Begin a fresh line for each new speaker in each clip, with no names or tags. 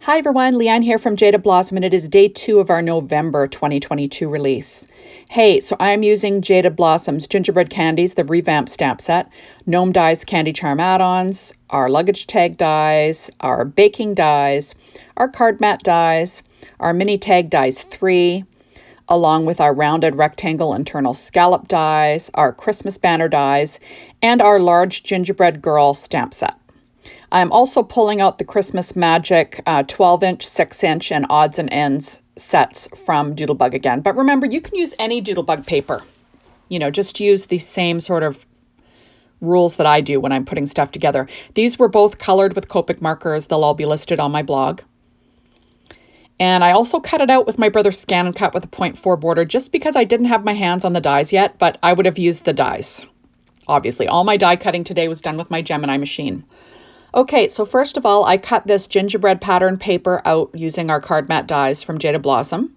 Hi everyone, Leanne here from Jaded Blossom, and it is day 2 of our November 2022 release. Hey, so I'm using Jaded Blossom's Gingerbread Candies, the Revamp stamp set, Gnome Dies Candy Charm Add Ons, our Luggage Tag dies, our baking dies, our card mat dies, our mini tag dies 3, along with our rounded Rectangle Internal Scallop dies, our Christmas banner dies, and our large Gingerbread Girl stamp set. I'm also pulling out the Christmas Magic 12-inch, 6-inch, and odds and ends sets from Doodlebug again. But remember, you can use any Doodlebug paper. You know, just use the same sort of rules that I do when I'm putting stuff together. These were both colored with Copic markers. They'll all be listed on my blog. And I also cut it out with my brother's Scan and Cut with a 0.4 border just because I didn't have my hands on the dies yet, but I would have used the dies. Obviously, all my die cutting today was done with my Gemini machine. Okay, so first of all, I cut this gingerbread pattern paper out using our card mat dies from Jaded Blossom.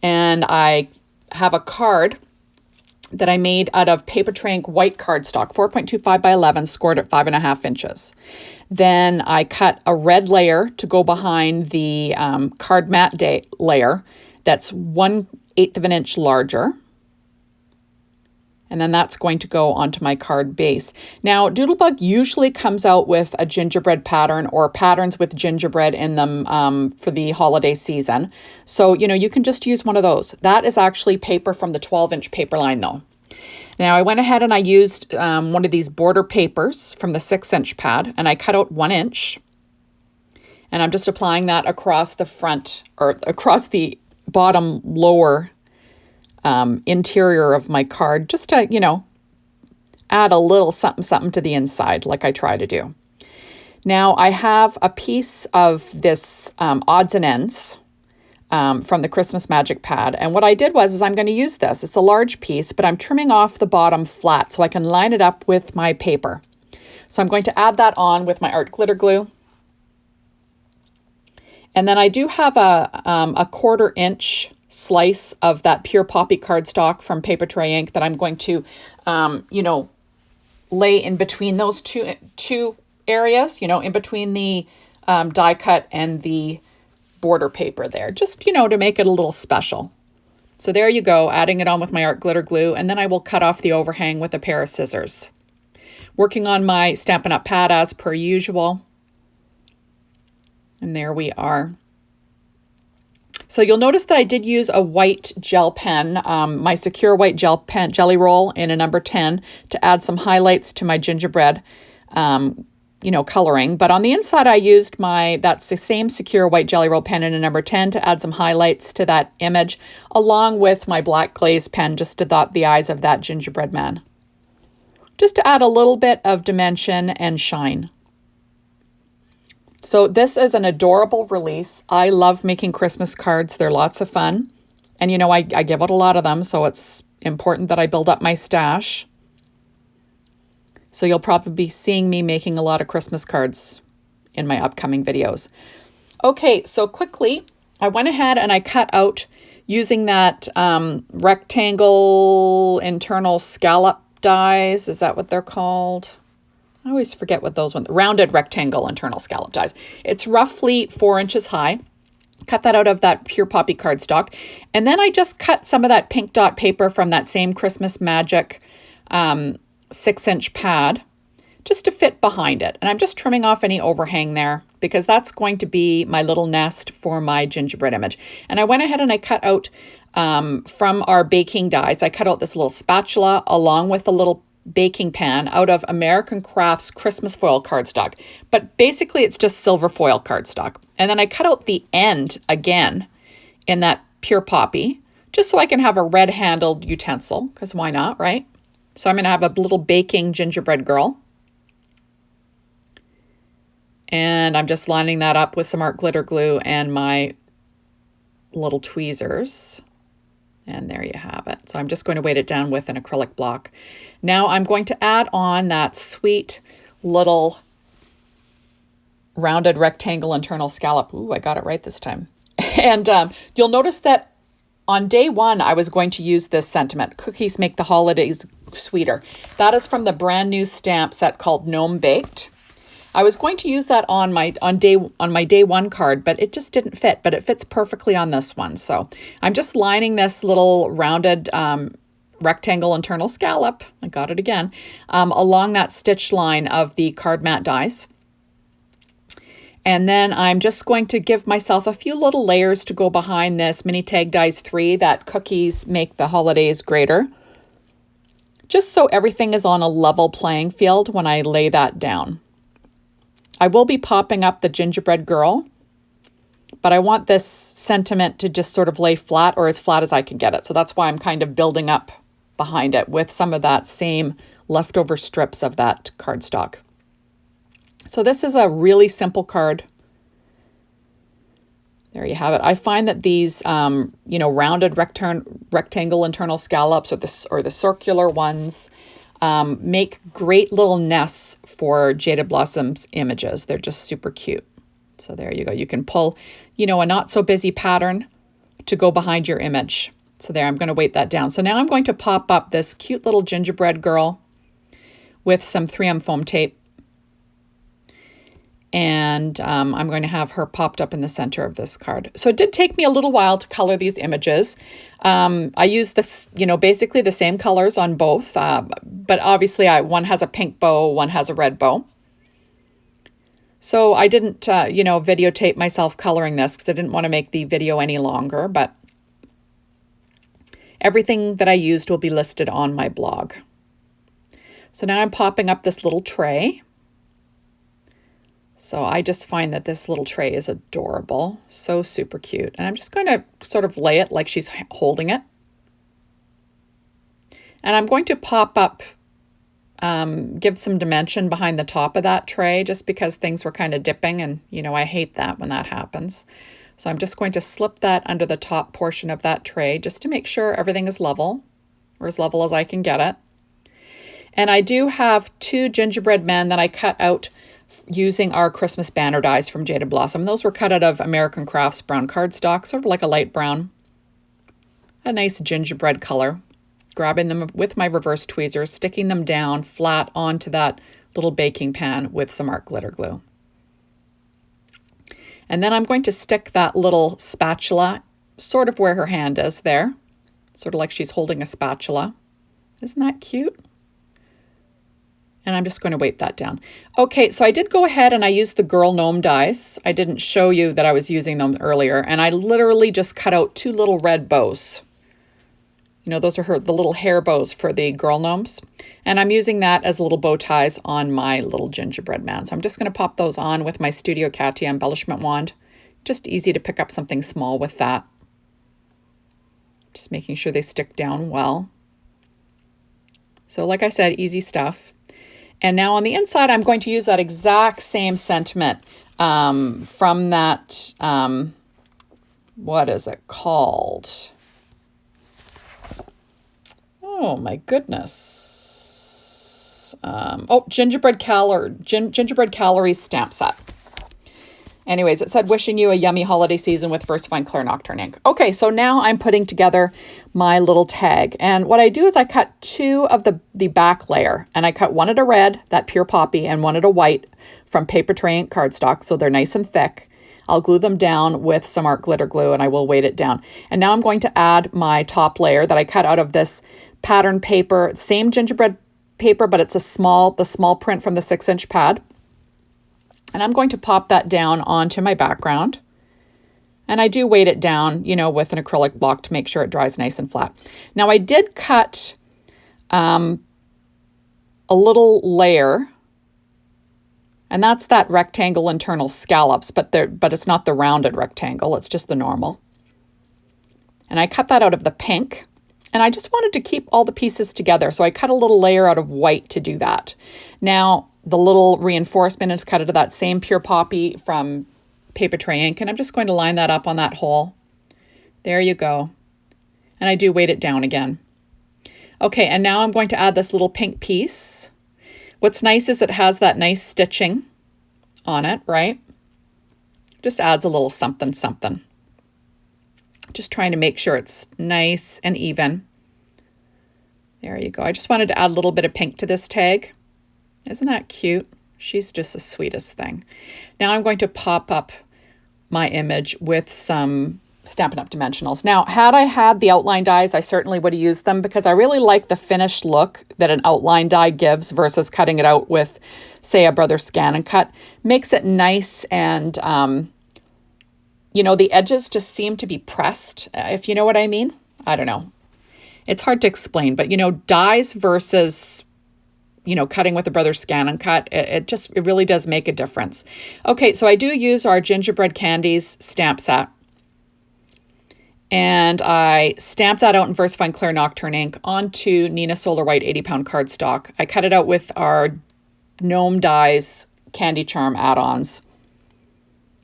And I have a card that I made out of Paper Tray Ink white cardstock, 4.25 by 11, scored at 5.5 inches. Then I cut a red layer to go behind the card mat layer that's 1/8 of an inch larger. And then that's going to go onto my card base. Now, Doodlebug usually comes out with a gingerbread pattern or patterns with gingerbread in them for the holiday season. So, you know, you can just use one of those. That is actually paper from the 12-inch paper line, though. Now, I went ahead and I used one of these border papers from the 6-inch pad, and I cut out 1 inch. And I'm just applying that across the front, or across the bottom lower interior of my card, just to, you know, add a little something to the inside like I try to do. Now I have a piece of this odds and ends from the Christmas Magic pad. And what I did was I'm going to use this. It's a large piece, but I'm trimming off the bottom flat so I can line it up with my paper. So I'm going to add that on with my art glitter glue. And then I do have a 1/4 inch slice of that pure poppy cardstock from Paper Tray Ink that I'm going to, you know, lay in between those two areas, you know, in between the die cut and the border paper there, just, you know, to make it a little special. So there you go, adding it on with my art glitter glue, and then I will cut off the overhang with a pair of scissors. Working on my Stampin' Up! Pad as per usual. And there we are. So you'll notice that I did use a white gel pen, my Secure White Gel Pen Jelly Roll in a number 10 to add some highlights to my gingerbread, you know, coloring. But on the inside, I used that's the same Secure White Jelly Roll pen in a number 10 to add some highlights to that image, along with my black glaze pen just to dot the eyes of that gingerbread man. Just to add a little bit of dimension and shine. So this is an adorable release. I love making Christmas cards. They're lots of fun. And you know, I give out a lot of them, so it's important that I build up my stash. So you'll probably be seeing me making a lot of Christmas cards in my upcoming videos. Okay, so quickly, I went ahead and I cut out using that Rectangle Internal Scallop dies. Is that what they're called? I always forget what those ones, rounded Rectangle Internal Scallop dies. It's roughly 4 inches high. Cut that out of that pure poppy cardstock. And then I just cut some of that pink dot paper from that same Christmas Magic 6-inch pad just to fit behind it. And I'm just trimming off any overhang there because that's going to be my little nest for my gingerbread image. And I went ahead and I cut out from our baking dies, I cut out this little spatula along with a little baking pan out of American Crafts Christmas foil cardstock. But basically it's just silver foil cardstock. And then I cut out the end again in that pure poppy, just so I can have a red handled utensil, because why not, right? So I'm going to have a little baking gingerbread girl. And I'm just lining that up with some art glitter glue and my little tweezers. And there you have it. So I'm just going to weight it down with an acrylic block. Now I'm going to add on that sweet little rounded Rectangle Internal Scallop. Ooh, I got it right this time. And you'll notice that on day 1, I was going to use this sentiment, cookies make the holidays sweeter. That is from the brand new stamp set called Gnome Baked. I was going to use that on my day one card, but it just didn't fit, but it fits perfectly on this one. So I'm just lining this little rounded rectangle internal scallop, I got it again, along that stitch line of the card mat dies. And then I'm just going to give myself a few little layers to go behind this Mini Tag Dies 3 that Cookies Make the Holidays Greater, just so everything is on a level playing field when I lay that down. I will be popping up the Gingerbread Girl, but I want this sentiment to just sort of lay flat, or as flat as I can get it. So that's why I'm kind of building up behind it with some of that same leftover strips of that cardstock. So this is a really simple card. There you have it. I find that these, rounded rectangle internal scallops or the circular ones make great little nests for Jaded Blossom's images. They're just super cute. So there you go. You can pull, a not so busy pattern to go behind your image. So there, I'm going to weight that down. So now I'm going to pop up this cute little gingerbread girl with some 3M foam tape. And I'm going to have her popped up in the center of this card. So it did take me a little while to color these images. I used this, basically the same colors on both, but obviously one has a pink bow, one has a red bow. So I didn't, videotape myself coloring this because I didn't want to make the video any longer, but everything that I used will be listed on my blog. So now I'm popping up this little tray. So I just find that this little tray is adorable, so super cute. And I'm just going to sort of lay it like she's holding it. And I'm going to pop up, give some dimension behind the top of that tray just because things were kind of dipping and, I hate that when that happens. So I'm just going to slip that under the top portion of that tray just to make sure everything is level, or as level as I can get it. And I do have 2 gingerbread men that I cut out using our Christmas banner dies from Jaded Blossom. Those were cut out of American Crafts brown cardstock, sort of like a light brown. A nice gingerbread color. Grabbing them with my reverse tweezers, sticking them down flat onto that little baking pan with some art glitter glue. And then I'm going to stick that little spatula sort of where her hand is there. Sort of like she's holding a spatula. Isn't that cute? And I'm just going to weight that down. Okay, so I did go ahead and I used the Girl Gnome dies. I didn't show you that I was using them earlier. And I literally just cut out 2 little red bows. Those are the little hair bows for the girl gnomes. And I'm using that as little bow ties on my little gingerbread man. So I'm just going to pop those on with my Studio Katia embellishment wand. Just easy to pick up something small with that. Just making sure they stick down well. So like I said, easy stuff. And now on the inside, I'm going to use that exact same sentiment from that, what is it called? Oh my goodness. Gingerbread Calories stamp set. Anyways, it said, wishing you a yummy holiday season with VersaFine Clear Nocturne ink. Okay, so now I'm putting together my little tag. And what I do is I cut 2 of the back layer. And I cut one at a red, that pure poppy, and one at a white from Paper Tray Ink cardstock. So they're nice and thick. I'll glue them down with some art glitter glue and I will weight it down. And now I'm going to add my top layer that I cut out of this pattern paper. Same gingerbread paper, but it's the small print from the 6-inch pad. And I'm going to pop that down onto my background. And I do weight it down, with an acrylic block to make sure it dries nice and flat. Now I did cut a little layer, and that's that rectangle internal scallops, but it's not the rounded rectangle, it's just the normal. And I cut that out of the pink, and I just wanted to keep all the pieces together. So I cut a little layer out of white to do that. Now, the little reinforcement is cut out of that same pure poppy from Paper Tray Ink, and I'm just going to line that up on that hole. There you go. And I do weight it down again. Okay, and now I'm going to add this little pink piece. What's nice is it has that nice stitching on it, right? Just adds a little something, something. Just trying to make sure it's nice and even. There you go. I just wanted to add a little bit of pink to this tag. Isn't that cute? She's just the sweetest thing. Now I'm going to pop up my image with some Stampin' Up! Dimensionals. Now, had I had the outline dies, I certainly would have used them because I really like the finished look that an outline die gives versus cutting it out with, say, a Brother Scan and Cut. Makes it nice and, you know, the edges just seem to be pressed, if you know what I mean. I don't know. It's hard to explain, but, you know, dies versus, you know, cutting with a Brother Scan and Cut, it really does make a difference. Okay, so I do use our Gingerbread Candies stamp set. And I stamped that out in VersaFine Clear Nocturne ink onto Nina Solar White 80-pound cardstock. I cut it out with our Gnome Dies Candy Charm Add Ons.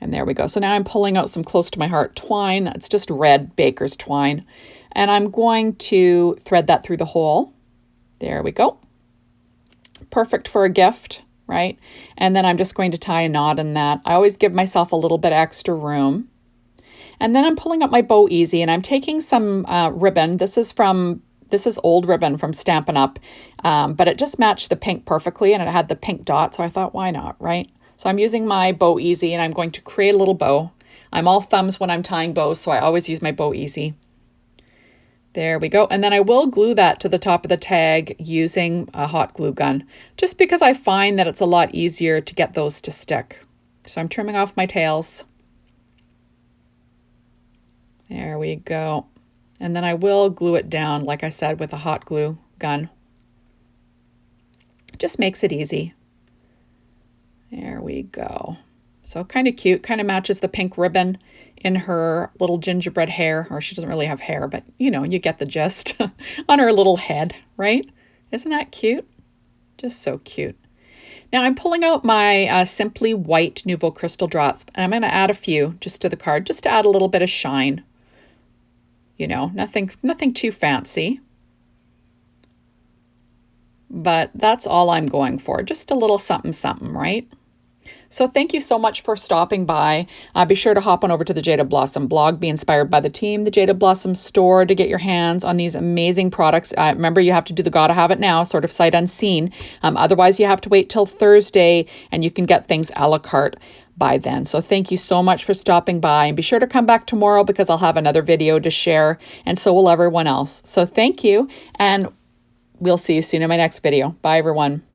And there we go. So now I'm pulling out some Close to My Heart twine. That's just red baker's twine. And I'm going to thread that through the hole. There we go. Perfect for a gift, right? And then I'm just going to tie a knot in that. I always give myself a little bit extra room. And then I'm pulling up my Bow Easy and I'm taking some ribbon. This is old ribbon from Stampin' Up, but it just matched the pink perfectly and it had the pink dot. So I thought, why not, right? So I'm using my Bow Easy and I'm going to create a little bow. I'm all thumbs when I'm tying bows, so I always use my Bow Easy. There we go. And then I will glue that to the top of the tag using a hot glue gun, just because I find that it's a lot easier to get those to stick. So I'm trimming off my tails. There we go. And then I will glue it down, like I said, with a hot glue gun. Just makes it easy. There we go. So kind of cute, kind of matches the pink ribbon in her little gingerbread hair, or she doesn't really have hair, but you know, you get the gist on her little head, right? Isn't that cute? Just so cute. Now I'm pulling out my Simply White Nouveau Crystal Drops, and I'm going to add a few just to the card, just to add a little bit of shine. You know, nothing too fancy. But that's all I'm going for. Just a little something, something, right? So thank you so much for stopping by. Be sure to hop on over to the Jaded Blossom blog, be inspired by the team, the Jaded Blossom store, to get your hands on these amazing products. Remember, you have to do the gotta have it now, sort of sight unseen. Otherwise, you have to wait till Thursday and you can get things a la carte by then. So thank you so much for stopping by, and be sure to come back tomorrow because I'll have another video to share, and so will everyone else. So thank you, and we'll see you soon in my next video. Bye, everyone.